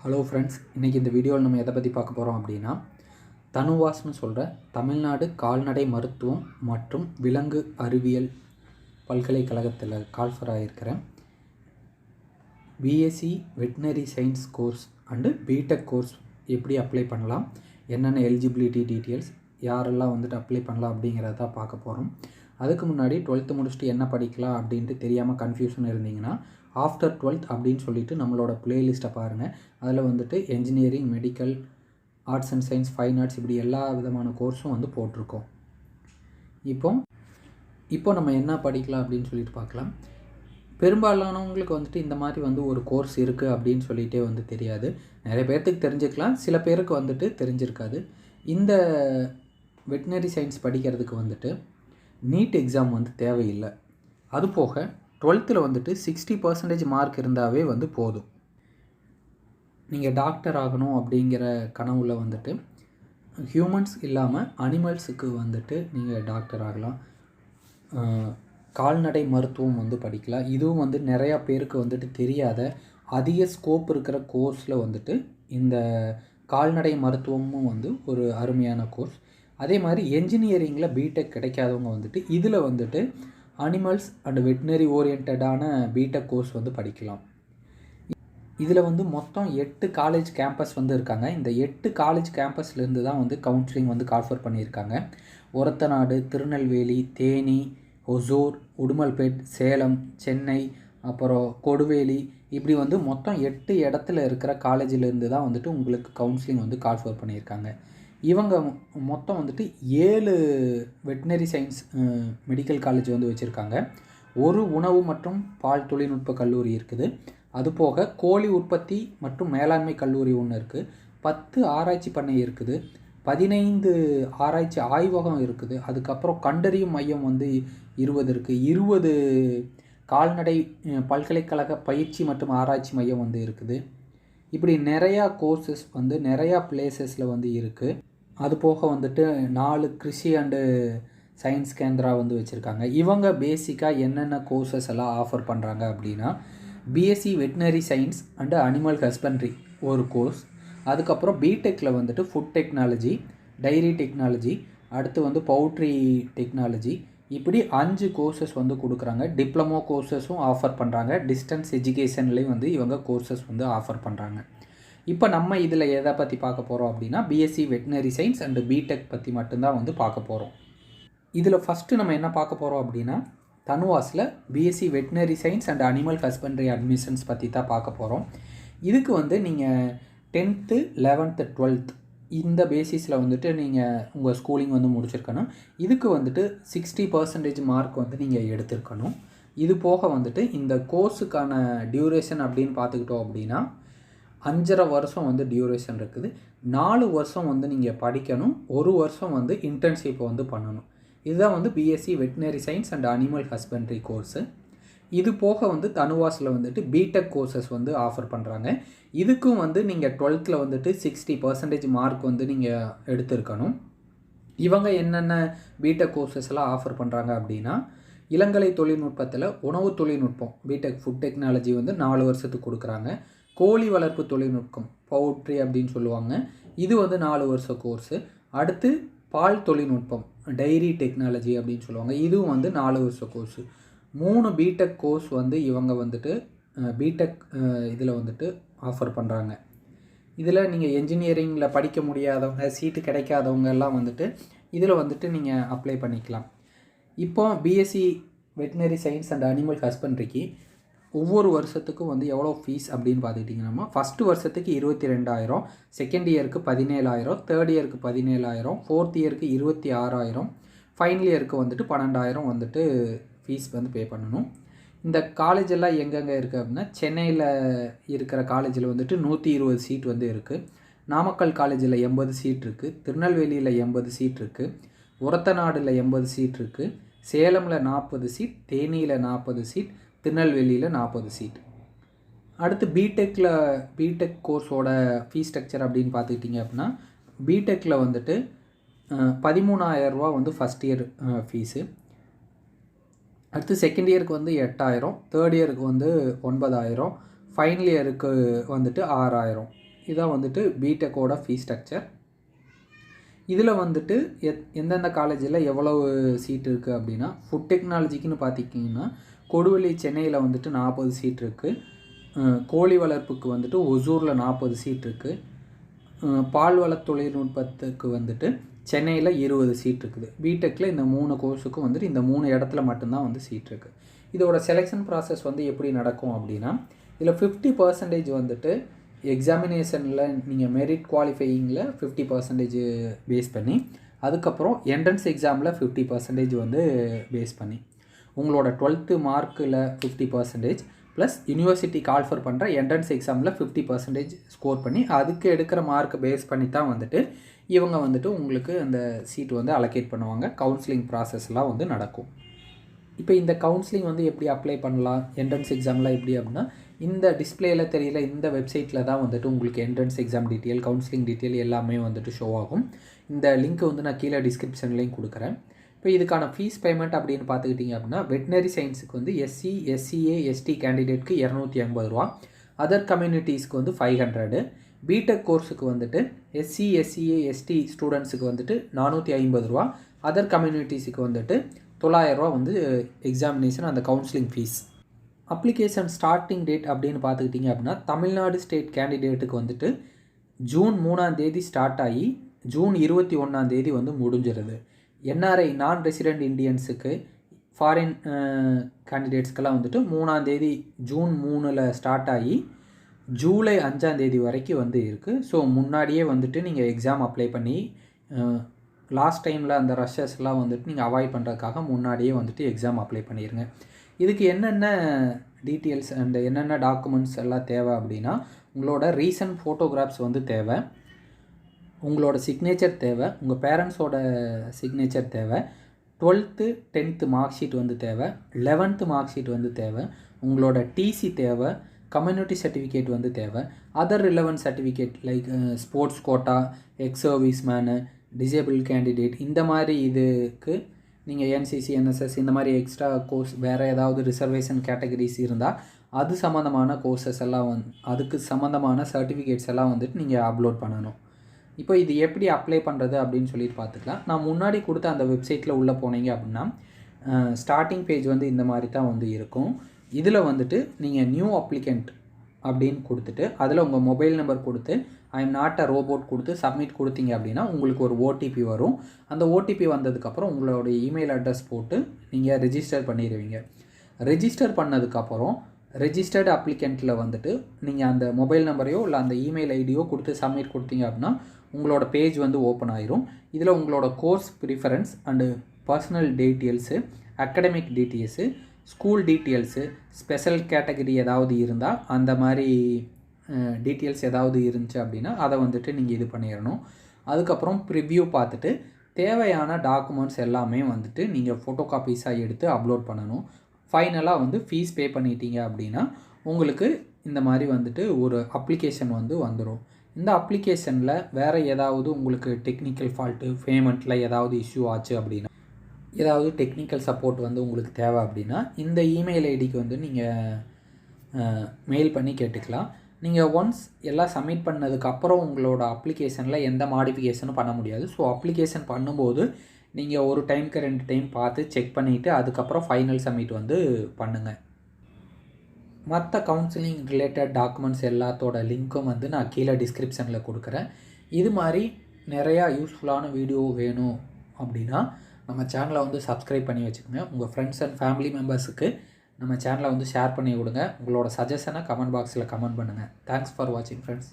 Hello friends, இன்றைக்கி இந்த வீடியோவில் நம்ம எதை பற்றி பார்க்க போகிறோம் அப்படின்னா, தனுவாஸ்னு சொல்கிற தமிழ்நாடு கால்நடை மருத்துவம் மற்றும் விலங்கு அறிவியல் பல்கலைக்கழகத்தில் கால்ஃபர் ஆகியிருக்கிற BSc veterinary science course and BTech course எப்படி அப்ளை பண்ணலாம், என்னென்ன எலிஜிபிலிட்டி டீட்டெயில்ஸ், யாரெல்லாம் வந்துட்டு அப்ளை பண்ணலாம் அப்படிங்கிறத தான் பார்க்க போகிறோம். அதுக்கு முன்னாடி 12th முடிச்சுட்டு என்ன படிக்கலாம் அப்படின்ட்டு தெரியாமல் கன்ஃபியூஷன் இருந்தீங்கன்னா, ஆஃப்டர் 12th அப்படின்னு சொல்லிட்டு நம்மளோட ப்ளேலிஸ்ட்டை பாருங்கள். அதில் வந்துட்டு engineering, medical, arts and science, fine arts இப்படி எல்லா விதமான கோர்ஸும் வந்து போட்டிருக்கோம். இப்போ நம்ம என்ன படிக்கலாம் அப்படின்னு சொல்லிட்டு பார்க்கலாம். பெரும்பாலானவங்களுக்கு வந்துட்டு இந்த மாதிரி வந்து ஒரு கோர்ஸ் இருக்குது அப்படின்னு சொல்லிகிட்டே வந்து தெரியாது. நிறைய பேர்த்துக்கு தெரிஞ்சுக்கலாம், சில பேருக்கு வந்துட்டு தெரிஞ்சிருக்காது. இந்த வெட்டினரி சயின்ஸ் படிக்கிறதுக்கு வந்துட்டு நீட் எக்ஸாம் வந்து தேவையில்லை. அதுபோக 12th வந்துட்டு 60% மார்க் இருந்தாவே வந்து போதும். நீங்கள் டாக்டர் ஆகணும் அப்படிங்கிற கனவுல வந்துட்டு ஹியூமன்ஸ் இல்லாமல் அனிமல்ஸுக்கு வந்துட்டு நீங்கள் டாக்டர் ஆகலாம். கால்நடை மருத்துவம் வந்து படிக்கலாம். இதுவும் வந்து நிறையா பேருக்கு வந்துட்டு தெரியாத அதிக ஸ்கோப் இருக்கிற கோர்ஸில் வந்துட்டு இந்த கால்நடை மருத்துவமும் வந்து ஒரு அருமையான கோர்ஸ். அதே மாதிரி என்ஜினியரிங்கில் பிடெக் கிடைக்காதவங்க வந்துட்டு இதில் வந்துட்டு அனிமல்ஸ் அண்ட் வெட்டினரி ஓரியன்டான பிடெக் கோர்ஸ் வந்து படிக்கலாம். இதில் வந்து மொத்தம் 8 காலேஜ் கேம்பஸ் வந்து இருக்காங்க. இந்த 8 காலேஜ் கேம்பஸ்லேருந்து தான் வந்து கவுன்சிலிங் வந்து கால்ஃபர் பண்ணியிருக்காங்க. ஒரத்தநாடு, திருநெல்வேலி, தேனி, ஒசூர், உடுமல்பேட், சேலம், சென்னை, அப்புறம் கொடுவேலி, இப்படி வந்து மொத்தம் 8 இடத்துல இருக்கிற காலேஜிலேருந்து தான் வந்துட்டு உங்களுக்கு கவுன்சிலிங் வந்து கால்ஃபர் பண்ணியிருக்காங்க. இவங்க மொத்தம் வந்துட்டு 7 வெட்டினரி சயின்ஸ் மெடிக்கல் காலேஜ் வந்து வச்சுருக்காங்க. ஒரு உணவு மற்றும் பால் தொழில்நுட்ப கல்லூரி இருக்குது. அதுபோக கோழி உற்பத்தி மற்றும் மேலாண்மை கல்லூரி ஒன்று இருக்குது. 10 ஆராய்ச்சி பண்ணை இருக்குது. 15 ஆராய்ச்சி ஆய்வகம் இருக்குது. அதுக்கப்புறம் கண்டறியும் மையம் வந்து 20 இருக்குது. 20 கால்நடை பல்கலைக்கழக பயிற்சி மற்றும் ஆராய்ச்சி மையம் வந்து இருக்குது. இப்படி நிறையா கோர்சஸ் வந்து நிறையா பிளேசஸில் வந்து இருக்குது. அது போக வந்துட்டு 4 கிருஷி அண்டு சயின்ஸ் கேந்திரா வந்து வச்சுருக்காங்க. இவங்க பேசிக்காக என்னென்ன கோர்சஸ் எல்லாம் ஆஃபர் பண்ணுறாங்க அப்படின்னா, BSc veterinary science and animal husbandry ஒரு கோர்ஸ். அதுக்கப்புறம் பிடெக்கில் வந்துட்டு ஃபுட் டெக்னாலஜி, டைரி டெக்னாலஜி, அடுத்து வந்து பவுட்ரி டெக்னாலஜி, இப்படி 5 கோர்சஸ் வந்து கொடுக்குறாங்க. டிப்ளமோ கோர்சஸும் ஆஃபர் பண்ணுறாங்க. டிஸ்டன்ஸ் எஜுகேஷன்லேயும் வந்து இவங்க கோர்சஸ் வந்து ஆஃபர் பண்ணுறாங்க. இப்போ நம்ம இதில் எதை பற்றி பார்க்க போகிறோம் அப்படின்னா, BSc veterinary science and BTech பற்றி மட்டும்தான் வந்து பார்க்க போகிறோம். இதில் ஃபஸ்ட்டு நம்ம என்ன பார்க்க போகிறோம் அப்படின்னா, தனுவாஸில் BSc veterinary science and animal husbandry admissions பற்றி தான் பார்க்க போகிறோம். இதுக்கு வந்து நீங்கள் 10th, 11th, 12th இந்த பேசிஸில் வந்துட்டு நீங்கள் உங்கள் ஸ்கூலிங் வந்து முடிச்சிருக்கணும். இதுக்கு வந்துட்டு 60% மார்க் வந்து நீங்கள் எடுத்திருக்கணும். இது போக வந்துட்டு இந்த கோர்ஸுக்கான டியூரேஷன் அப்படின்னு பார்த்துக்கிட்டோம் அப்படின்னா 5.5 வருஷம் வந்து டியூரேஷன் இருக்குது. 4 வருஷம் வந்து நீங்கள் படிக்கணும். 1 வருஷம் வந்து இன்டர்ன்ஷிப் வந்து பண்ணணும். இதுதான் வந்து BSc veterinary science and animal husbandry course. இது போக வந்து தனுவாஸில் வந்துட்டு பிடெக் கோர்சஸ் வந்து ஆஃபர் பண்ணுறாங்க. இதுக்கும் வந்து நீங்கள் 12th வந்துட்டு 60% மார்க் வந்து நீங்கள் எடுத்திருக்கணும். இவங்க என்னென்ன பிடெக் கோர்சஸ் எல்லாம் ஆஃபர் பண்ணுறாங்க அப்படின்னா, இளங்கலை தொழில்நுட்பத்தில் உணவு தொழில்நுட்பம் பிடெக் ஃபுட் டெக்னாலஜி வந்து 4 வருஷத்துக்கு கொடுக்குறாங்க. கோழி வளர்ப்பு தொழில்நுட்பம் பவுட்ரி அப்படின்னு சொல்லுவாங்க, இது வந்து 4 வருஷ கோர்ஸு. அடுத்து பால் தொழில்நுட்பம் டைரி டெக்னாலஜி அப்படின்னு சொல்லுவாங்க, இதுவும் வந்து 4 வருஷ கோர்ஸு. 3 பிடெக் கோர்ஸ் வந்து இவங்க வந்துட்டு பிடெக் இதில் வந்துட்டு ஆஃபர் பண்ணுறாங்க. இதில் நீங்கள் என்ஜினியரிங்கில் படிக்க முடியாதவங்க, சீட்டு கிடைக்காதவங்க எல்லாம் வந்துட்டு இதில் வந்துட்டு நீங்கள் அப்ளை பண்ணிக்கலாம். இப்போ BSc veterinary science and animal ஹஸ்பண்ட்ரிக்கு ஒவ்வொரு வருஷத்துக்கும் வந்து எவ்வளோ ஃபீஸ் அப்படின்னு பார்த்துக்கிட்டிங்கன்னா, ஃபஸ்ட்டு வருஷத்துக்கு 22,000, செகண்ட் இயருக்கு 17,000, தேர்ட் இயருக்கு 17,000, ஃபோர்த் இயருக்கு 26,000, ஃபைனல் இயருக்கு வந்துட்டு 12,000 வந்துட்டு ஃபீஸ் வந்து பே பண்ணணும். இந்த காலேஜ் எல்லாம் எங்கெங்கே இருக்குது அப்படின்னா, சென்னையில் இருக்கிற காலேஜில் வந்துட்டு 120 சீட் வந்து இருக்குது. நாமக்கல் காலேஜில் 80 சீட் இருக்குது. திருநெல்வேலியில் 80 சீட் இருக்குது. ஒரத்தநாடில் 80 சீட் இருக்குது. சேலமில் 40 சீட், தேனியில் 40 சீட், திருநெல்வேலியில் 40 சீட். அடுத்து பிடெக் கோர்ஸோட ஃபீஸ் ஸ்ட்ரக்சர் அப்படின்னு பார்த்துக்கிட்டிங்க அப்படின்னா, பிடெக்கில் வந்துட்டு 13,000 ரூபா வந்து ஃபஸ்ட் இயர் ஃபீஸு. அடுத்து செகண்ட் இயருக்கு வந்து 8,000, தேர்ட் இயருக்கு வந்து 9,000, ஃபைனல் இயருக்கு வந்துட்டு 6,000. இதான் வந்துட்டு பிடெக்கோட ஃபீஸ் ஸ்ட்ரக்சர். இதில் வந்துட்டு எந்தெந்த காலேஜில் எவ்வளவு சீட் இருக்குது அப்படின்னா, ஃபுட் டெக்னாலஜிக்குன்னு பார்த்திங்கன்னா கொடுவள்ளி சென்னையில் வந்துட்டு 40 சீட் இருக்குது. கோழி வளர்ப்புக்கு வந்துட்டு ஒசூரில் 40 சீட் இருக்குது. பால்வள தொழில்நுட்பத்துக்கு வந்துட்டு சென்னையில் 20 சீட் இருக்குது. பிடெக்கில் இந்த 3 கோர்ஸுக்கும் வந்துட்டு இந்த 3 இடத்துல மட்டும்தான் வந்து சீட் இருக்குது. இதோட செலெக்ஷன் ப்ராசஸ் வந்து எப்படி நடக்கும் அப்படின்னா, இதில் 50% வந்துட்டு எக்ஸாமினேஷனில் நீங்கள் மெரிட் குவாலிஃபையிங்கில் 50% பேஸ் பண்ணி, அதுக்கப்புறம் என்ட்ரன்ஸ் எக்ஸாமில் 50% வந்து பேஸ் பண்ணி, உங்களோட 12th மார்க்கில் 50% ப்ளஸ் யூனிவர்சிட்டி கால்ஃபர் பண்ணுற என்ட்ரன்ஸ் எக்ஸாமில் 50% ஸ்கோர் பண்ணி அதுக்கு எடுக்கிற மார்க்கை பேஸ் பண்ணி தான் வந்துட்டு இவங்க வந்துட்டு உங்களுக்கு அந்த சீட் வந்து அலோகேட் பண்ணுவாங்க. கவுன்சிலிங் ப்ராசஸ்லாம் வந்து நடக்கும். இப்போ இந்த கவுன்சிலிங் வந்து எப்படி அப்ளை பண்ணலாம், என்ட்ரன்ஸ் எக்ஸாம்லாம் எப்படி அப்படின்னா, இந்த டிஸ்பிளேயில் தெரியல இந்த வெப்சைட்டில் தான் வந்துட்டு உங்களுக்கு entrance exam detail, counselling detail எல்லாமே வந்துட்டு ஷோ ஆகும். இந்த லிங்க் வந்து நான் கீழே டிஸ்கிரிப்ஷன்லேயும் கொடுக்குறேன். இப்போ இதுக்கான ஃபீஸ் பேமெண்ட் அப்படின்னு பார்த்துக்கிட்டிங்க அப்படின்னா, வெட்டினரி சயின்ஸுக்கு வந்து எஸ்சி, எஸ்சிஏ, எஸ்டி கேண்டிடேட்க்கு 250 ரூபா, அதர் கம்யூனிட்டிஸ்க்கு வந்து 500, பிடெக் கோர்ஸுக்கு வந்துட்டு எஸ்சி, எஸ்சிஏ, எஸ்டி ஸ்டூடெண்ட்ஸுக்கு வந்துட்டு 450 ரூபா, அதர் கம்யூனிட்டிஸுக்கு வந்துட்டு 900 ரூபா வந்து எக்ஸாமினேஷன் அந்த counselling fees. Application starting date அப்படின்னு பார்த்துக்கிட்டிங்க அப்படின்னா, தமிழ்நாடு ஸ்டேட் கேண்டிடேட்டுக்கு வந்துட்டு ஜூன் 3ஆம் தேதி ஸ்டார்ட் ஆகி ஜூன் 21ஆம் தேதி வந்து முடிஞ்சிருது. என்ஆர்ஐ நான் ரெசிடென்ட் இண்டியன்ஸுக்கு, ஃபாரின் கேண்டிடேட்ஸ்க்கெல்லாம் வந்துட்டு 3ஆம் தேதி ஜூன் 3ல் ஸ்டார்ட் ஆகி ஜூலை 5ஆம் தேதி வரைக்கும் வந்து இருக்குது. ஸோ முன்னாடியே வந்துட்டு நீங்கள் எக்ஸாம் அப்ளை பண்ணி லாஸ்ட் டைமில் அந்த ரஷ்ஷஸ்லாம் வந்துட்டு நீங்கள் அவாய்ட் பண்ணுறதுக்காக முன்னாடியே வந்துட்டு எக்ஸாம் அப்ளை பண்ணிடுங்க. இதுக்கு என்னென்ன டீட்டெயில்ஸ் அண்ட் என்னென்ன டாக்குமெண்ட்ஸ் எல்லாம் தேவை அப்படின்னா, உங்களோட ரீசன்ட் ஃபோட்டோகிராஃப்ஸ் வந்து தேவை, உங்களோட சிக்னேச்சர் தேவை, உங்கள் பேரண்ட்ஸோட சிக்னேச்சர் தேவை, 12th 10th மார்க் ஷீட் வந்து தேவை, 11th மார்க் ஷீட் வந்து தேவை, உங்களோட டிசி தேவை, கம்யூனிட்டி சர்டிஃபிகேட் வந்து தேவை, other relevant certificate like sports quota, ex service man, disable candidate, இந்த மாதிரி இதுக்கு நீங்கள் என்சிசி, என்எஸ்எஸ் இந்த மாதிரி எக்ஸ்ட்ரா கோர்ஸ் வேறு ஏதாவது ரிசர்வேஷன் கேட்டகரிஸ் இருந்தால் அது சம்மந்தமான கோர்சஸ் எல்லாம் அதுக்கு சம்மந்தமான சர்டிஃபிகேட்ஸ் எல்லாம் வந்துட்டு நீங்கள் அப்லோட் பண்ணணும். இப்போ இது எப்படி அப்ளை பண்ணுறது அப்படின்னு சொல்லிட்டு பார்த்துக்கலாம். நான் முன்னாடி கொடுத்த அந்த வெப்சைட்டில் உள்ளே போனீங்க அப்படின்னா ஸ்டார்டிங் பேஜ் வந்து இந்த மாதிரி தான் வந்து இருக்கும். இதில் வந்துட்டு நீங்கள் நியூ அப்ளிகண்ட் அப்படின்னு கொடுத்துட்டு அதில் உங்கள் மொபைல் நம்பர் கொடுத்து I am not a robot கொடுத்து சப்மிட் கொடுத்தீங்க அப்படின்னா உங்களுக்கு ஒரு ஓடிபி வரும். அந்த ஓடிபி வந்ததுக்கப்புறம் உங்களோட இமெயில் அட்ரஸ் போட்டு நீங்கள் ரெஜிஸ்டர் பண்ணிடுவீங்க. ரெஜிஸ்டர் பண்ணதுக்கப்புறம் ரெஜிஸ்டர்டு அப்ளிகண்ட்டில் வந்துட்டு நீங்கள் அந்த மொபைல் நம்பரையோ இல்லை அந்த இமெயில் ஐடியோ கொடுத்து சப்மிட் கொடுத்தீங்க அப்படின்னா உங்களோட பேஜ் வந்து ஓப்பன் ஆயிரும். இதில் உங்களோட course preference and personal details, academic details, school details, special category ஏதாவது இருந்தால் அந்த மாதிரி டீட்டெயில்ஸ் ஏதாவது இருந்துச்சு அப்படின்னா அதை வந்துட்டு நீங்கள் இது பண்ணிடணும். அதுக்கப்புறம் ப்ரிவ்யூ பார்த்துட்டு தேவையான டாக்குமெண்ட்ஸ் எல்லாமே வந்துட்டு நீங்கள் ஃபோட்டோ காப்பீஸாக எடுத்து அப்லோட் பண்ணணும். ஃபைனலாக வந்து ஃபீஸ் பே பண்ணிட்டீங்க அப்படின்னா உங்களுக்கு இந்த மாதிரி வந்துட்டு ஒரு அப்ளிகேஷன் வந்து வந்துடும். இந்த அப்ளிகேஷனில் வேறு ஏதாவது உங்களுக்கு டெக்னிக்கல் ஃபால்ட்டு, பேமெண்ட்டில் ஏதாவது இஷ்யூ ஆச்சு அப்படின்னா, ஏதாவது டெக்னிக்கல் சப்போர்ட் வந்து உங்களுக்கு தேவை அப்படின்னா இந்த இமெயில் ஐடிக்கு வந்து நீங்கள் மெயில் பண்ணி கேட்டுக்கலாம். நீங்கள் ஒன்ஸ் எல்லாம் சப்மிட் பண்ணதுக்கப்புறம் உங்களோட அப்ளிகேஷனில் எந்த மாடிஃபிகேஷனும் பண்ண முடியாது. ஸோ அப்ளிகேஷன் பண்ணும்போது நீங்கள் ஒரு டைமுக்கு 2 டைம் பார்த்து செக் பண்ணிவிட்டு அதுக்கப்புறம் ஃபைனல் சப்மிட் வந்து பண்ணுங்கள். மற்ற கவுன்சிலிங் ரிலேட்டட் டாக்குமெண்ட்ஸ் எல்லாத்தோட லிங்க்கும் வந்து நான் கீழே டிஸ்கிரிப்ஷனில் கொடுக்குறேன். இது மாதிரி நிறையா யூஸ்ஃபுல்லான வீடியோ வேணும் அப்படின்னா நம்ம சேனலை வந்து சப்ஸ்கிரைப் பண்ணி வச்சுக்கோங்க. உங்கள் ஃப்ரெண்ட்ஸ் அண்ட் ஃபேமிலி மெம்பர்ஸுக்கு நம்ம சேனலை வந்து ஷேர் பண்ணி விடுங்க. உங்களோட சஜஷனை கமெண்ட் பாக்ஸில் கமெண்ட் பண்ணுங்கள். தேங்க்ஸ் ஃபார் வாட்சிங் ஃப்ரெண்ட்ஸ்.